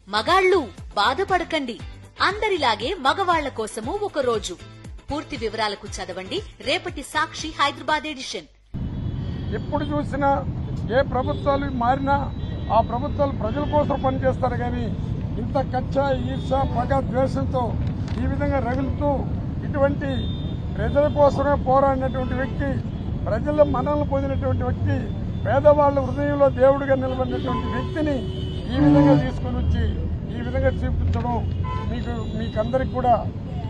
మగాళ్ళు బాధపడకండి, అందరిలాగే మగవాళ్ల కోసము ఒక రోజు. పూర్తి వివరాలకు చదవండి రేపటి సాక్షి హైదరాబాద్ ఎడిషన్. ఎప్పుడు చూసినా ఏ ప్రభుత్వాలు మారినా ఆ ప్రభుత్వాలు ప్రజల కోసం పనిచేస్తారు కానీ ఇంత కచ్చ ఈర్ష పగ ద్వేషంతో ఈ విధంగా రగులుతూ ఇటువంటి ప్రజల కోసమే పోరాడినటువంటి వ్యక్తి, ప్రజల మన్ననలు పొందినటువంటి వ్యక్తి, పేదవాళ్ల హృదయంలో దేవుడిగా నిలబడినటువంటి వ్యక్తిని ఈ విధంగా తీసుకుని వచ్చి ఈ విధంగా చూపించడం మీకందరికి కూడా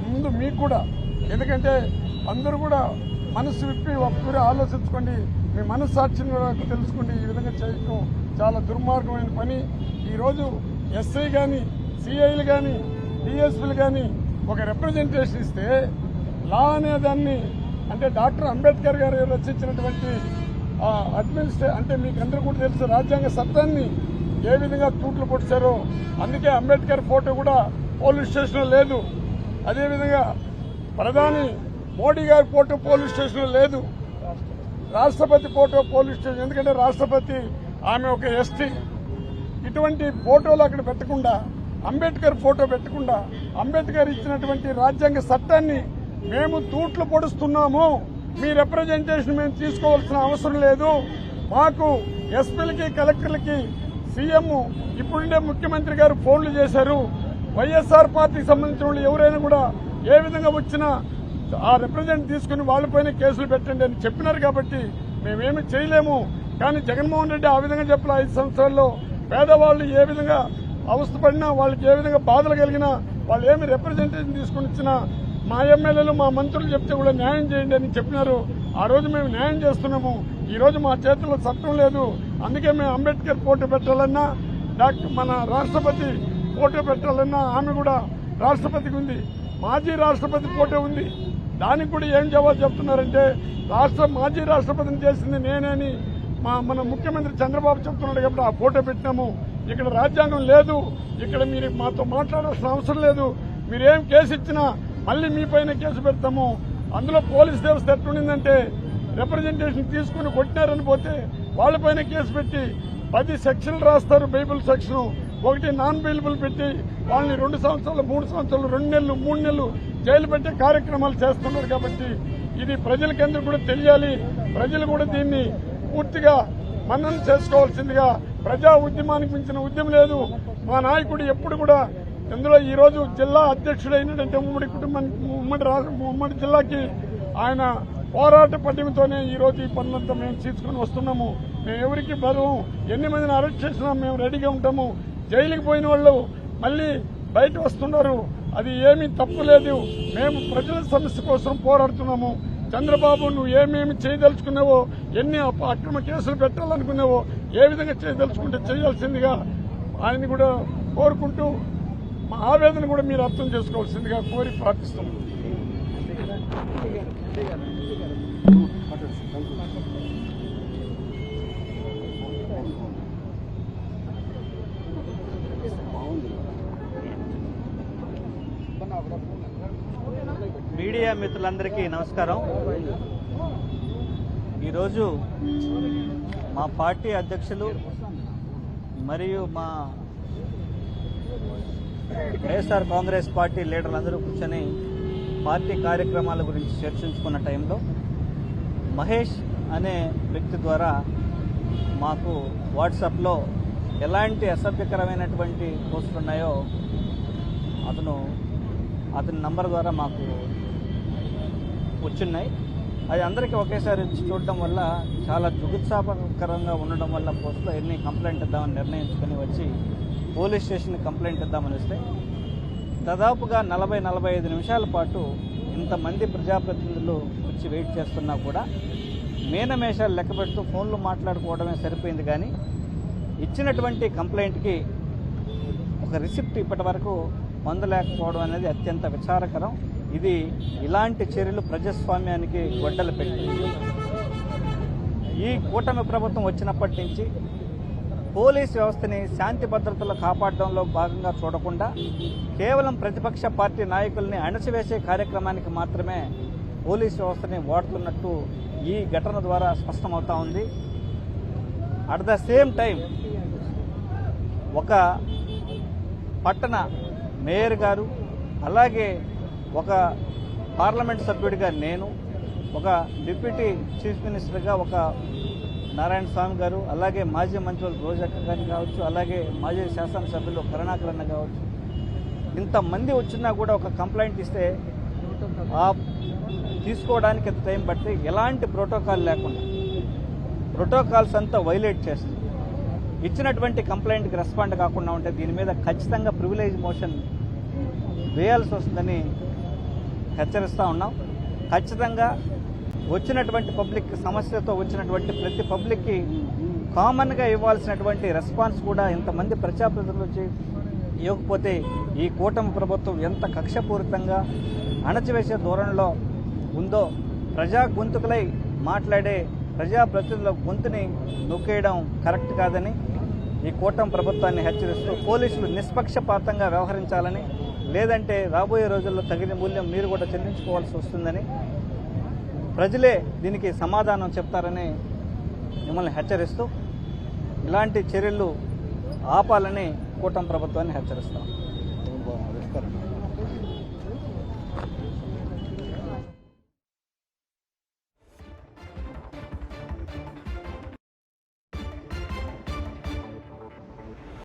ముందు మీకు కూడా, ఎందుకంటే అందరూ కూడా మనసు విప్పి ఒక్కరే ఆలోచించుకోండి, మీ మనస్సాక్షిని కూడా తెలుసుకోండి. ఈ విధంగా చేయడం చాలా దుర్మార్గమైన పని. ఈరోజు ఎస్ఐ కానీ సిఐలు కానీ డిఎస్పీలు కానీ ఒక రిప్రజెంటేషన్ ఇస్తే లా అనేదాన్ని, అంటే డాక్టర్ అంబేద్కర్ గారు రచించినటువంటి అంటే మీకు అందరూ కూడా తెలుసు రాజ్యాంగ చట్టాన్ని ఏ విధంగా తూట్లు పొడిచారో, అందుకే అంబేద్కర్ ఫోటో కూడా పోలీస్ స్టేషన్లో లేదు. అదేవిధంగా ప్రధాని మోడీ గారి ఫోటో పోలీస్ స్టేషన్లో లేదు. రాష్ట్రపతి ఫోటో పోలీస్ స్టేషన్, ఎందుకంటే రాష్ట్రపతి ఆమె ఒక ఎస్టీ. ఇటువంటి ఫోటోలు అక్కడ పెట్టకుండా, అంబేద్కర్ ఫోటో పెట్టకుండా, అంబేద్కర్ ఇచ్చినటువంటి రాజ్యాంగ చట్టాన్ని మేము తూట్లు పొడుస్తున్నాము, మీ రిప్రజెంటేషన్ మేము తీసుకోవాల్సిన అవసరం లేదు. మాకు ఎస్పీలకి కలెక్టర్లకి సీఎం ఇప్పుడుండే ముఖ్యమంత్రి గారు ఫోన్లు చేశారు. వైఎస్ఆర్ పార్టీకి సంబంధించిన వాళ్ళు ఎవరైనా కూడా ఏ విధంగా వచ్చినా ఆ రిప్రజెంట్ తీసుకుని వాళ్ళపైన కేసులు పెట్టండి అని చెప్పినారు. కాబట్టి మేమేమి చేయలేము. కానీ జగన్మోహన్ రెడ్డి ఆ విధంగా చెప్పిన 5 సంవత్సరాల్లో పేదవాళ్ళు ఏ విధంగా అవస్థపడినా, వాళ్ళకి ఏ విధంగా బాధలు కలిగినా, వాళ్ళు ఏమి రిప్రజెంటేషన్ తీసుకుని ఇచ్చినా మా ఎమ్మెల్యేలు మా మంత్రులు చెప్తే కూడా న్యాయం చేయండి అని చెప్పినారు. ఆ రోజు మేము న్యాయం చేస్తున్నాము. ఈ రోజు మా చేతుల్లో చట్టం లేదు. అందుకే మేము అంబేద్కర్ ఫోటో పెట్టాలన్నా, మన రాష్ట్రపతి ఫోటో పెట్టాలన్నా ఆమె కూడా రాష్ట్రపతికి ఉంది, మాజీ రాష్ట్రపతి ఫోటో ఉంది. దానికి కూడా ఏం జవాబు చెప్తున్నారంటే మాజీ రాష్ట్రపతిని చేసింది నేనేని మన ముఖ్యమంత్రి చంద్రబాబు చెప్తున్నాడు. కాబట్టి ఆ ఫోటో పెట్టినాము. ఇక్కడ రాజ్యాంగం లేదు, ఇక్కడ మీరు మాతో మాట్లాడాల్సిన అవసరం లేదు. మీరేం కేసు ఇచ్చినా మళ్ళీ మీ పైన కేసు పెడతాము. అందులో పోలీస్ వ్యవస్థ ఎట్లుండిందంటే రిప్రజెంటేషన్ తీసుకుని కొట్టినారని పోతే వాళ్ళపైన కేసు పెట్టి 10 సెక్షన్లు రాస్తారు. బైబిల్ సెక్షన్ ఒకటి నాన్ బెయిలబుల్ పెట్టి వాళ్ళని 2 సంవత్సరాలు 3 సంవత్సరాలు 2 నెలలు 3 నెలలు జైలు పెట్టే కార్యక్రమాలు చేస్తున్నారు. కాబట్టి ఇది ప్రజలకందరూ కూడా తెలియాలి. ప్రజలు కూడా దీన్ని పూర్తిగా మన్నన చేసుకోవాల్సిందిగా. ప్రజా ఉద్యమానికి మించిన ఉద్యమం లేదు. మా నాయకుడు ఎప్పుడు కూడా ఇందులో ఈ రోజు జిల్లా అధ్యక్షుడైనటువంటి ఉమ్మడి జిల్లాకి ఆయన పోరాట పట్టిమతోనే ఈ రోజు ఈ పనులంతా మేము తీసుకుని వస్తున్నాము. మేము ఎవరికి బరువు, ఎన్ని మందిని అరెస్ట్ చేసినా మేము రెడీగా ఉంటాము. జైలుకి పోయిన వాళ్ళు మళ్ళీ బయట వస్తున్నారు, అది ఏమీ తప్పు లేదు. మేము ప్రజల సమస్య కోసం పోరాడుతున్నాము. చంద్రబాబు నువ్వు ఏమేమి చేయదలుచుకున్నావో, ఎన్ని అక్రమ కేసులు పెట్టాలనుకున్నావో, ఏ విధంగా చేయదలుచుకుంటే చేయాల్సిందిగా ఆయన్ని కూడా కోరుకుంటూ మా ఆవేదన కూడా మీరు అర్థం చేసుకోవాల్సిందిగా కోరి ప్రార్థిస్తున్నాం. మీడియా మిత్రులందరికీ నమస్కారం. ఈరోజు మా పార్టీ అధ్యక్షులు మరియు మా వైఎస్ఆర్ కాంగ్రెస్ పార్టీ లీడర్లందరూ కూర్చొని పార్టీ కార్యక్రమాల గురించి చర్చించుకున్న టైంలో మహేష్ అనే వ్యక్తి ద్వారా మాకు వాట్సాప్లో ఎలాంటి అసభ్యకరమైనటువంటి పోస్టులు ఉన్నాయో అతని నంబర్ ద్వారా మాకు వచ్చున్నాయి. అది అందరికీ ఒకేసారి చూడడం వల్ల చాలా జుగుత్సాహకరంగా ఉండడం వల్ల పోస్టులో ఎన్ని కంప్లైంట్ ఇద్దామని నిర్ణయించుకుని వచ్చి పోలీస్ స్టేషన్ కంప్లైంట్ ఇద్దామని వస్తే దాదాపుగా 40-45 నిమిషాల పాటు ఇంతమంది ప్రజాప్రతినిధులు వచ్చి వెయిట్ చేస్తున్నా కూడా మేనమేషాలు లెక్క పెడుతూ ఫోన్లు మాట్లాడుకోవడమే సరిపోయింది. కానీ ఇచ్చినటువంటి కంప్లైంట్కి ఒక రిసిప్ట్ ఇప్పటి వరకు పొందలేకపోవడం అనేది అత్యంత విచారకరం. ఇది ఇలాంటి చర్యలు ప్రజాస్వామ్యానికి గొడ్డలు పెట్టింది. ఈ కూటమి ప్రభుత్వం వచ్చినప్పటి నుంచి పోలీస్ వ్యవస్థని శాంతి భద్రతలు కాపాడడంలో భాగంగా చూడకుండా కేవలం ప్రతిపక్ష పార్టీ నాయకుల్ని అణచివేసే కార్యక్రమానికి మాత్రమే పోలీస్ వ్యవస్థని వాడుతున్నట్టు ఈ ఘటన ద్వారా స్పష్టమవుతా ఉంది. అట్ ద సేమ్ టైం ఒక పట్టణ మేయర్ గారు, అలాగే ఒక పార్లమెంట్ సభ్యుడిగా నేను, ఒక డిప్యూటీ చీఫ్ మినిస్టర్గా ఒక నారాయణ స్వామి గారు, అలాగే మాజీ మంత్రులు రోజక్క గారిని కావచ్చు, అలాగే మాజీ శాసనసభ్యులు కరుణాకరణ కావచ్చు, ఇంతమంది వచ్చినా కూడా ఒక కంప్లైంట్ ఇస్తే ఆ తీసుకోవడానికి ఎంత టైం పడితే ఎలాంటి ప్రోటోకాల్ లేకుండా ప్రోటోకాల్స్ అంతా వైలేట్ చేస్తుంది. ఇచ్చినటువంటి కంప్లైంట్కి రెస్పాండ్ కాకుండా ఉంటే దీని మీద ఖచ్చితంగా ప్రివిలేజ్ మోషన్ వేయాల్సి వస్తుందని హెచ్చరిస్తూ ఉన్నాం. ఖచ్చితంగా వచ్చినటువంటి పబ్లిక్ సమస్యతో వచ్చినటువంటి ప్రతి పబ్లిక్కి కామన్గా ఇవ్వాల్సినటువంటి రెస్పాన్స్ కూడా ఇంతమంది ప్రజాప్రతినిధులు వచ్చి ఇవ్వకపోతే ఈ కూటమి ప్రభుత్వం ఎంత కక్షపూరితంగా అణచివేసే ధోరణిలో ఉందో, ప్రజా గొంతుకులై మాట్లాడే ప్రజాప్రతినిధుల గొంతుని నొక్కేయడం కరెక్ట్ కాదని ఈ కూటమి ప్రభుత్వాన్ని హెచ్చరిస్తూ పోలీసులు నిష్పక్షపాతంగా వ్యవహరించాలని, లేదంటే రాబోయే రోజుల్లో తగిన మూల్యం మీరు కూడా చెల్లించుకోవాల్సి వస్తుందని, ప్రజలే దీనికి సమాధానం చెప్తారని మిమ్మల్ని హెచ్చరిస్తూ ఇలాంటి చర్యలు ఆపాలని కూటమి ప్రభుత్వాన్ని హెచ్చరిస్తాం.